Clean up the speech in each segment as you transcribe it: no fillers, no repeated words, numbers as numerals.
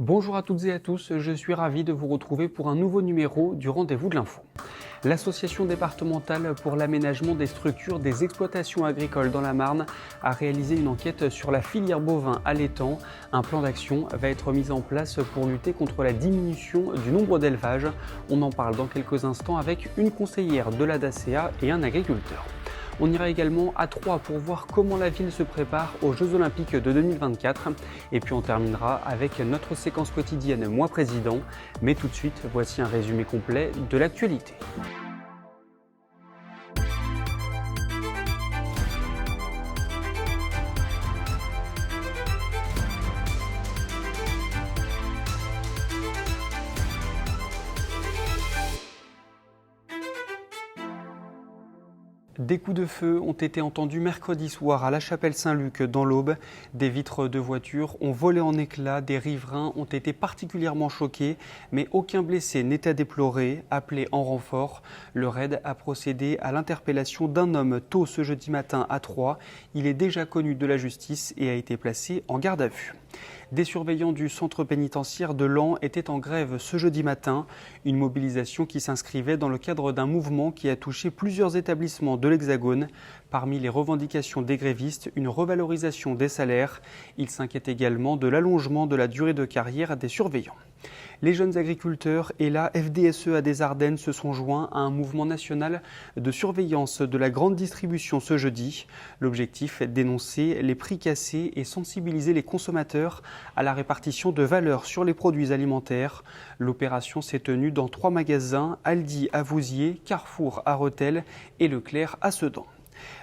Bonjour à toutes et à tous, je suis ravi de vous retrouver pour un nouveau numéro du Rendez-vous de l'Info. L'association départementale pour l'aménagement des structures des exploitations agricoles dans la Marne a réalisé une enquête sur la filière bovin à l'étang. Un plan d'action va être mis en place pour lutter contre la diminution du nombre d'élevages. On en parle dans quelques instants avec une conseillère de la DACEA et un agriculteur. On ira également à Troyes pour voir comment la ville se prépare aux Jeux Olympiques de 2024. Et puis on terminera avec notre séquence quotidienne Moi Président. Mais tout de suite, voici un résumé complet de l'actualité. Des coups de feu ont été entendus mercredi soir à la chapelle Saint-Luc dans l'Aube. Des vitres de voitures ont volé en éclats, des riverains ont été particulièrement choqués, mais aucun blessé n'est à déplorer. Appelé en renfort, le RAID a procédé à l'interpellation d'un homme tôt ce jeudi matin à Troyes. Il est déjà connu de la justice et a été placé en garde à vue. Des surveillants du centre pénitentiaire de Laon étaient en grève ce jeudi matin. Une mobilisation qui s'inscrivait dans le cadre d'un mouvement qui a touché plusieurs établissements de l'Hexagone. Parmi les revendications des grévistes, une revalorisation des salaires. Ils s'inquiètent également de l'allongement de la durée de carrière des surveillants. Les jeunes agriculteurs et la FDSEA des Ardennes se sont joints à un mouvement national de surveillance de la grande distribution ce jeudi. L'objectif est de dénoncer les prix cassés et sensibiliser les consommateurs à la répartition de valeur sur les produits alimentaires. L'opération s'est tenue dans 3 magasins, Aldi à Vouziers, Carrefour à Rethel et Leclerc à Sedan.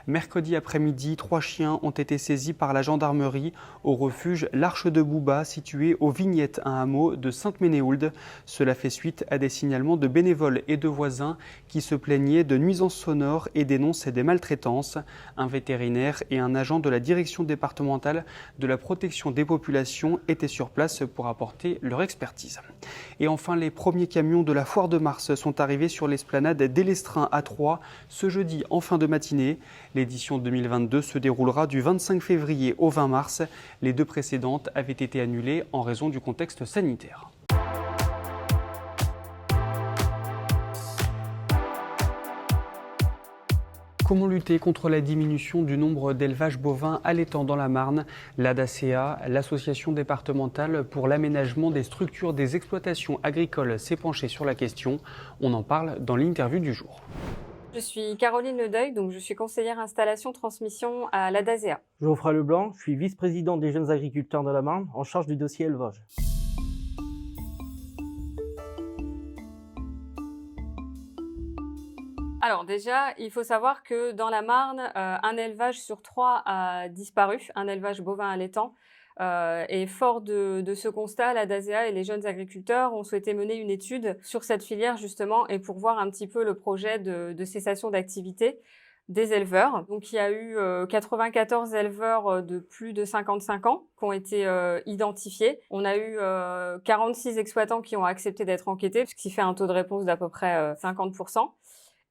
Mercredi après-midi, 3 chiens ont été saisis par la gendarmerie au refuge l'Arche de Bouba, situé aux Vignettes, un hameau de Sainte-Ménéhould. Cela fait suite à des signalements de bénévoles et de voisins qui se plaignaient de nuisances sonores et dénonçaient des maltraitances. Un vétérinaire et un agent de la direction départementale de la protection des populations étaient sur place pour apporter leur expertise. Et enfin, les premiers camions de la Foire de Mars sont arrivés sur l'esplanade d'Elestrin à Troyes ce jeudi en fin de matinée. L'édition 2022 se déroulera du 25 février au 20 mars. Les 2 précédentes avaient été annulées en raison du contexte sanitaire. Comment lutter contre la diminution du nombre d'élevages bovins à l'étang dans la Marne? La DACEA, l'association départementale pour l'aménagement des structures des exploitations agricoles, s'est penchée sur la question. On en parle dans l'interview du jour. Je suis Caroline Ledeuil, donc je suis conseillère installation transmission à la DASEA. Geoffroy Leblanc, je suis vice-président des jeunes agriculteurs de la Marne, en charge du dossier élevage. Alors déjà, il faut savoir que dans la Marne, un élevage sur 3 a disparu, un élevage bovin à l'étang. Et fort de ce constat, la DASEA et les jeunes agriculteurs ont souhaité mener une étude sur cette filière justement et pour voir un petit peu le projet de cessation d'activité des éleveurs. Donc il y a eu 94 éleveurs de plus de 55 ans qui ont été identifiés. On a eu 46 exploitants qui ont accepté d'être enquêtés, ce qui fait un taux de réponse d'à peu près 50%.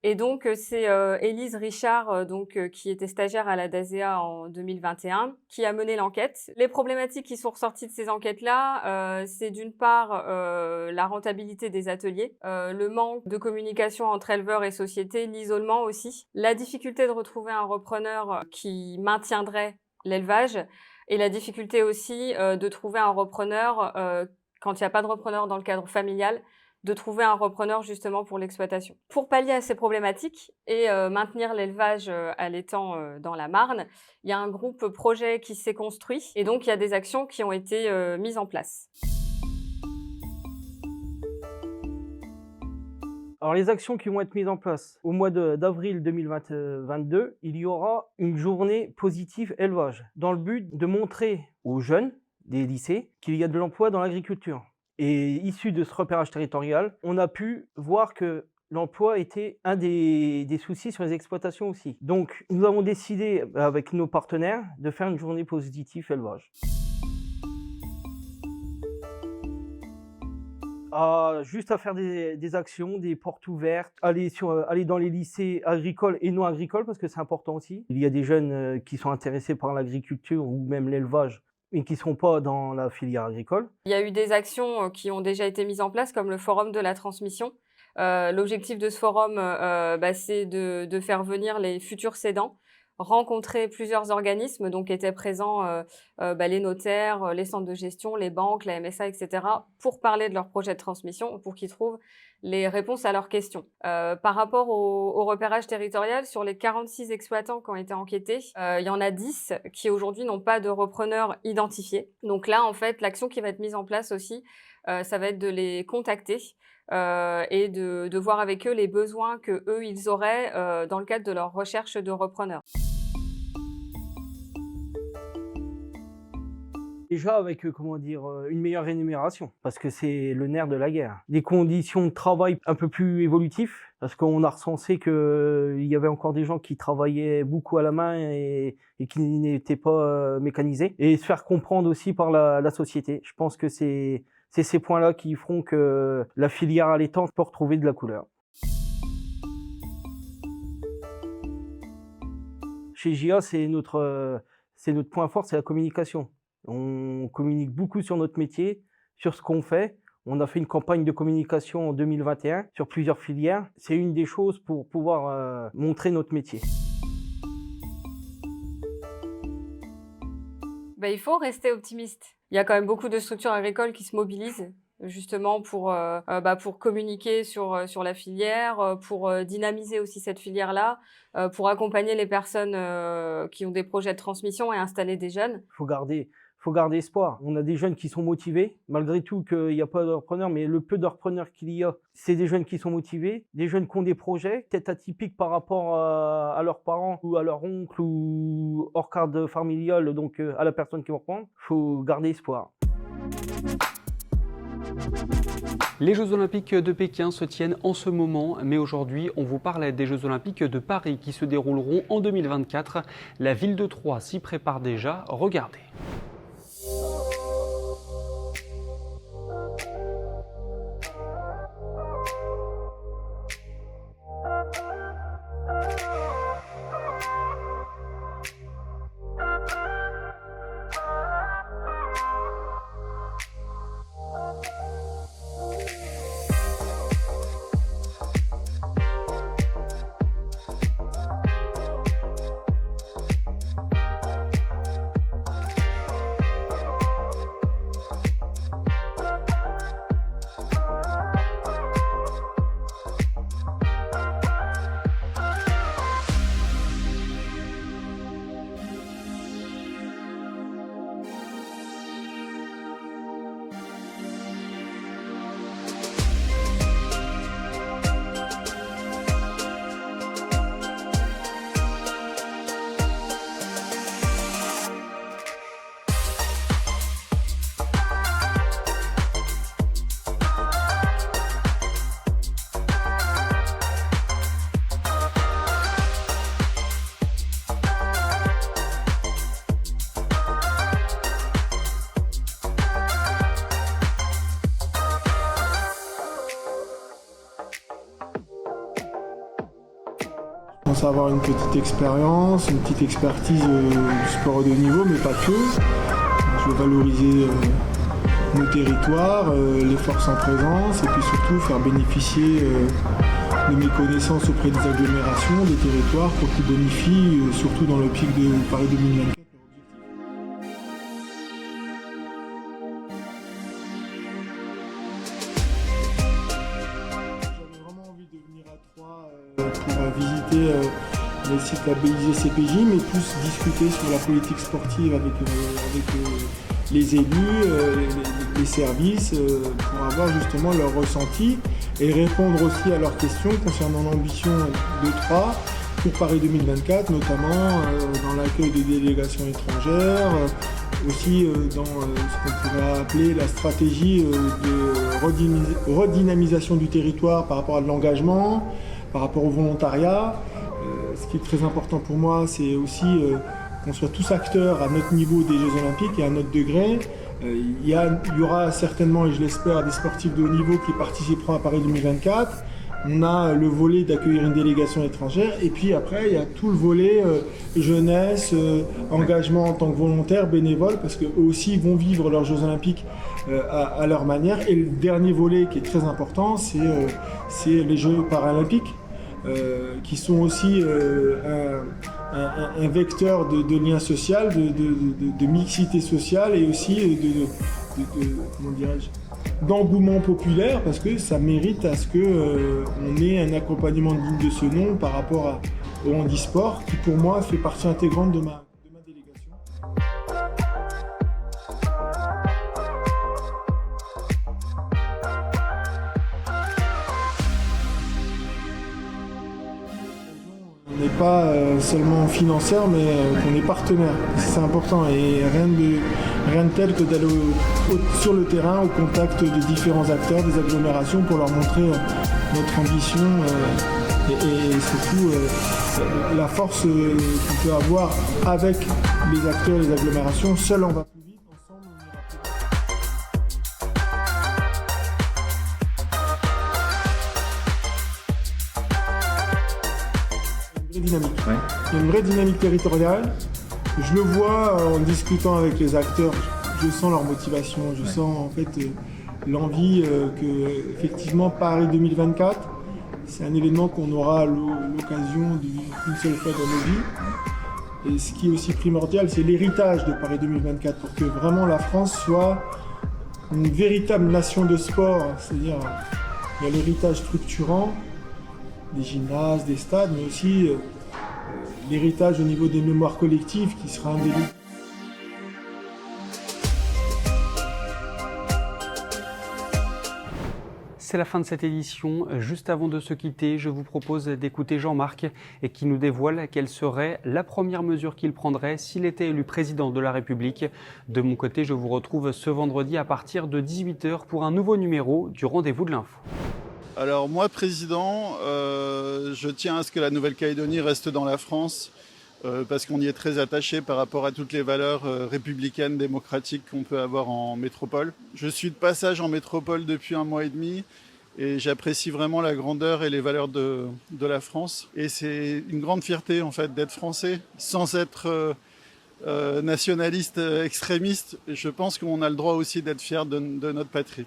Et donc, c'est Élise Richard, qui était stagiaire à la DASEA en 2021, qui a mené l'enquête. Les problématiques qui sont ressorties de ces enquêtes-là, c'est d'une part la rentabilité des ateliers, le manque de communication entre éleveurs et sociétés, l'isolement aussi, la difficulté de retrouver un repreneur qui maintiendrait l'élevage et la difficulté aussi de trouver un repreneur quand il n'y a pas de repreneur dans le cadre familial, de trouver un repreneur justement pour l'exploitation. Pour pallier à ces problématiques et maintenir l'élevage à l'étang dans la Marne, il y a un groupe projet qui s'est construit et donc il y a des actions qui ont été mises en place. Alors les actions qui vont être mises en place au mois d'avril 2022, il y aura une journée positive élevage dans le but de montrer aux jeunes des lycées qu'il y a de l'emploi dans l'agriculture. Et issu de ce repérage territorial, on a pu voir que l'emploi était un des soucis sur les exploitations aussi. Donc, nous avons décidé, avec nos partenaires, de faire une journée positive élevage. Juste à faire des actions, des portes ouvertes, aller dans les lycées agricoles et non agricoles, parce que c'est important aussi. Il y a des jeunes qui sont intéressés par l'agriculture ou même l'élevage, et qui ne seront pas dans la filière agricole. Il y a eu des actions qui ont déjà été mises en place, comme le forum de la transmission. L'objectif de ce forum, c'est de faire venir les futurs cédants, rencontrer plusieurs organismes, donc étaient présents les notaires, les centres de gestion, les banques, la MSA, etc., pour parler de leur projet de transmission, pour qu'ils trouvent les réponses à leurs questions. Par rapport au repérage territorial, sur les 46 exploitants qui ont été enquêtés, il y en a 10 qui aujourd'hui n'ont pas de repreneur identifié. Donc là, en fait, l'action qui va être mise en place aussi, ça va être de les contacter et de voir avec eux les besoins qu'eux, ils auraient dans le cadre de leur recherche de repreneurs. Déjà avec une meilleure rémunération, parce que c'est le nerf de la guerre. Des conditions de travail un peu plus évolutives, parce qu'on a recensé qu'il y avait encore des gens qui travaillaient beaucoup à la main et qui n'étaient pas mécanisés. Et se faire comprendre aussi par la société. Je pense que c'est ces points-là qui feront que la filière allaitante peut retrouver de la couleur. Chez JA, c'est notre point fort, c'est la communication. On communique beaucoup sur notre métier, sur ce qu'on fait. On a fait une campagne de communication en 2021 sur plusieurs filières. C'est une des choses pour pouvoir montrer notre métier. Il faut rester optimiste. Il y a quand même beaucoup de structures agricoles qui se mobilisent justement pour communiquer sur la filière, pour dynamiser aussi cette filière-là, pour accompagner les personnes qui ont des projets de transmission et installer des jeunes. Faut garder espoir. On a des jeunes qui sont motivés, malgré tout qu'il n'y a pas de repreneurs, mais le peu de repreneurs qu'il y a, c'est des jeunes qui sont motivés, des jeunes qui ont des projets, peut-être atypiques par rapport à leurs parents ou à leur oncle ou hors cadre familial, donc à la personne qui va reprendre. Il faut garder espoir. Les Jeux Olympiques de Pékin se tiennent en ce moment, mais aujourd'hui, on vous parle des Jeux Olympiques de Paris qui se dérouleront en 2024. La ville de Troyes s'y prépare déjà. Regardez. Je pense avoir une petite expérience, une petite expertise du sport de haut niveau, mais pas que. Je veux valoriser nos territoires, les forces en présence, et puis surtout faire bénéficier de mes connaissances auprès des agglomérations, des territoires, pour qu'ils bénéficient, surtout dans l'optique de Paris 2024. J'avais vraiment envie de venir à Troyes pour visiter les sites labellisés CPJ, mais plus discuter sur la politique sportive avec les élus, les services, pour avoir justement leur ressenti et répondre aussi à leurs questions concernant l'ambition de Troyes pour Paris 2024, notamment dans l'accueil des délégations étrangères, aussi dans ce qu'on pourrait appeler la stratégie de redynamisation du territoire par rapport à de l'engagement, par rapport au volontariat. Ce qui est très important pour moi, c'est aussi qu'on soit tous acteurs à notre niveau des Jeux Olympiques et à notre degré. Il y aura certainement, et je l'espère, des sportifs de haut niveau qui participeront à Paris 2024. On a le volet d'accueillir une délégation étrangère et puis après il y a tout le volet jeunesse, engagement en tant que volontaire, bénévole, parce qu'eux aussi vont vivre leurs Jeux Olympiques à leur manière. Et le dernier volet qui est très important, c'est les Jeux Paralympiques, qui sont aussi un vecteur de lien social, de mixité sociale et aussi comment dirais-je, d'engouement populaire, parce que ça mérite à ce qu'on ait un accompagnement digne de ce nom par rapport au handisport, qui pour moi fait partie intégrante de ma délégation. On n'est pas seulement financière, mais qu'on est partenaire. C'est important et rien de tel que d'aller sur le terrain au contact de différents acteurs, des agglomérations, pour leur montrer notre ambition et surtout la force qu'on peut avoir avec les acteurs et les agglomérations. Seul on va plus vite, ensemble on ira plus vite. Il y a une vraie dynamique territoriale. Je le vois en discutant avec les acteurs, je sens leur motivation, je sens en fait l'envie que effectivement Paris 2024, c'est un événement qu'on aura l'occasion de vivre une seule fois dans nos vies. Et ce qui est aussi primordial, c'est l'héritage de Paris 2024 pour que vraiment la France soit une véritable nation de sport. C'est-à-dire, il y a l'héritage structurant, des gymnases, des stades, mais aussi l'héritage au niveau des mémoires collectives qui sera indélébile. C'est la fin de cette édition. Juste avant de se quitter, je vous propose d'écouter Jean-Marc et qui nous dévoile quelle serait la première mesure qu'il prendrait s'il était élu président de la République. De mon côté, je vous retrouve ce vendredi à partir de 18h pour un nouveau numéro du Rendez-vous de l'Info. Alors moi, président, je tiens à ce que la Nouvelle-Calédonie reste dans la France parce qu'on y est très attaché par rapport à toutes les valeurs républicaines, démocratiques qu'on peut avoir en métropole. Je suis de passage en métropole depuis 1 mois et demi et j'apprécie vraiment la grandeur et les valeurs de la France. Et c'est une grande fierté en fait d'être français sans être nationaliste extrémiste. Je pense qu'on a le droit aussi d'être fier de notre patrie.